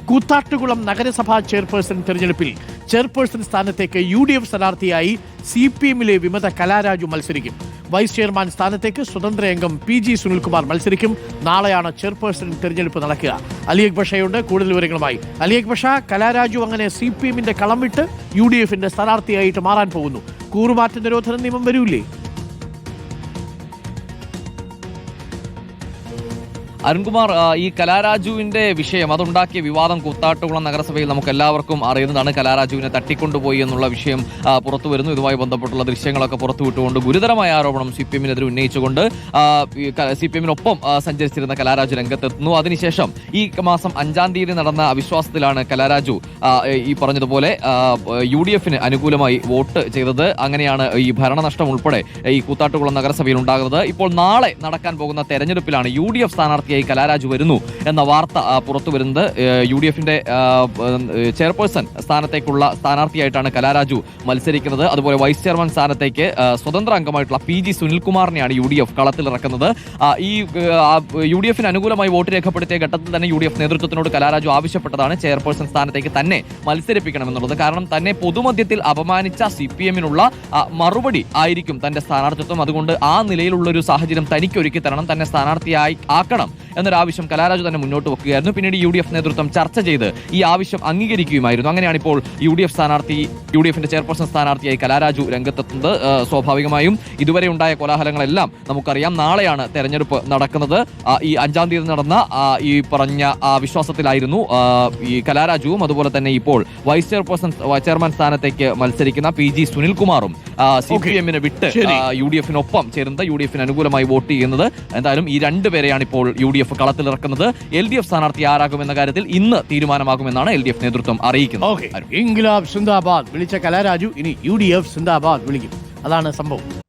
കൂത്താട്ടുകുളം നഗരസഭാ ചെയർപേഴ്സൺ തെരഞ്ഞെടുപ്പിൽ ചെയർപേഴ്സൺ സ്ഥാനത്തേക്ക് UDF സ്ഥാനാർത്ഥിയായി CPM-ലെ വിമത കലാരാജു മത്സരിക്കും. വൈസ് ചെയർമാൻ സ്ഥാനത്തേക്ക് സ്വതന്ത്ര അംഗം PG സുനിൽകുമാർ മത്സരിക്കും. നാളെയാണ് ചെയർപേഴ്സൺ തെരഞ്ഞെടുപ്പ് നടക്കുക. അലി അക്ബർ ഷായുണ്ട് കൂടുതൽ വിവരങ്ങളുമായി. അലി അക്ബർ ഷാ, കലാരാജു അങ്ങനെ CPM-ന്റെ കളം വിട്ട് UDF-ന്റെ സ്ഥാനാർത്ഥിയായിട്ട് മാറാൻ പോകുന്നു. കൂറുമാറ്റ നിരോധന നിയമം വരൂലേ? അരുൺകുമാർ, ഈ കലാരാജുവിന്റെ വിഷയം, അതുണ്ടാക്കിയ വിവാദം കൂത്താട്ടുകുളം നഗരസഭയിൽ നമുക്ക് എല്ലാവർക്കും അറിയുന്നതാണ്. കലാരാജുവിനെ തട്ടിക്കൊണ്ടുപോയി എന്നുള്ള വിഷയം പുറത്തു വരുന്നു. ഇതുമായി ബന്ധപ്പെട്ടുള്ള ദൃശ്യങ്ങളൊക്കെ പുറത്തുവിട്ടുകൊണ്ട് ഗുരുതരമായ ആരോപണം CPM-നെതിരെ ഉന്നയിച്ചുകൊണ്ട് CPM-നൊപ്പം സഞ്ചരിച്ചിരുന്ന കലാരാജു രംഗത്തെത്തുന്നു. അതിനുശേഷം ഈ മാസം 5-ാം തീയതി നടന്ന അവിശ്വാസത്തിലാണ് കലാരാജു ഈ പറഞ്ഞതുപോലെ UDF-ന് അനുകൂലമായി വോട്ട് ചെയ്തത്. അങ്ങനെയാണ് ഈ ഭരണനഷ്ടം ഉൾപ്പെടെ ഈ കൂത്താട്ടുകുളം നഗരസഭയിൽ ഉണ്ടാകുന്നത്. ഇപ്പോൾ നാളെ നടക്കാൻ പോകുന്ന തെരഞ്ഞെടുപ്പിലാണ് UDF സ്ഥാനാർത്ഥി കലാരാജു വരുന്നു എന്ന വാർത്ത പുറത്തു വരുന്നത്. UDF-ന്റെ ചെയർപേഴ്സൺ സ്ഥാനത്തേക്കുള്ള സ്ഥാനാർത്ഥിയായിട്ടാണ് കലാരാജു മത്സരിക്കുന്നത്. അതുപോലെ വൈസ് ചെയർമാൻ സ്ഥാനത്തേക്ക് സ്വതന്ത്ര അംഗമായിട്ടുള്ള PG സുനിൽകുമാറിനെയാണ് UDF കളത്തിലിറക്കുന്നത്. ഈ UDF-ന് അനുകൂലമായി വോട്ട് രേഖപ്പെടുത്തിയ ഘട്ടത്തിൽ തന്നെ UDF നേതൃത്വത്തിനോട് കലാരാജു ആവശ്യപ്പെട്ടതാണ് ചെയർപേഴ്സൺ സ്ഥാനത്തേക്ക് തന്നെ മത്സരിപ്പിക്കണമെന്നുള്ളത്. കാരണം തന്നെ പൊതുമധ്യത്തിൽ അപമാനിച്ച CPM-നുള്ള മറുപടി ആയിരിക്കും തന്റെ സ്ഥാനാർത്ഥിത്വം. അതുകൊണ്ട് ആ നിലയിലുള്ള ഒരു സാഹചര്യം തനിക്ക് ഒരുക്കി തരണം, തന്നെ സ്ഥാനാർത്ഥിയായി ആക്കണം എന്നൊരാവശ്യം കലാരാജു തന്നെ മുന്നോട്ട് വെക്കുകയായിരുന്നു. പിന്നീട് UDF നേതൃത്വം ചർച്ച ചെയ്ത് ഈ ആവശ്യം അംഗീകരിക്കുകയുമായിരുന്നു. അങ്ങനെയാണ് ഇപ്പോൾ UDF-ന്റെ ചെയർപേഴ്സൺ സ്ഥാനാർത്ഥിയായി കലാരാജു രംഗത്തെത്തുന്നത്. സ്വാഭാവികമായും ഇതുവരെ ഉണ്ടായ കോലാഹലങ്ങളെല്ലാം നമുക്കറിയാം. നാളെയാണ് തെരഞ്ഞെടുപ്പ് നടക്കുന്നത്. ഈ 5-ാം തീയതി നടന്ന ഈ പറഞ്ഞ വിശ്വാസത്തിലായിരുന്നു ഈ കലാരാജുവും അതുപോലെ തന്നെ ഇപ്പോൾ വൈസ് ചെയർമാൻ സ്ഥാനത്തേക്ക് മത്സരിക്കുന്ന PG സുനിൽകുമാറും CPM-നെ വിട്ട് UDF-നൊപ്പം ചേരുന്നത്, UDF-ന് അനുകൂലമായി വോട്ട് ചെയ്യുന്നത്. എന്തായാലും ഈ രണ്ടുപേരെയാണ് ഇപ്പോൾ UDF കളത്തിലിറക്കുന്നത്. LDF സ്ഥാനാർത്ഥി ആരാകുമെന്ന കാര്യത്തിൽ ഇന്ന് തീരുമാനമാകുമെന്നാണ് LDF നേതൃത്വം അറിയിക്കുന്നത്. ഇൻക്ലാബ് സിന്ദാബാദ് വിളിച്ച കലാരാജു ഇനി UDF സിന്ദാബാദ് വിളിക്കും. അതാണ് സംഭവം.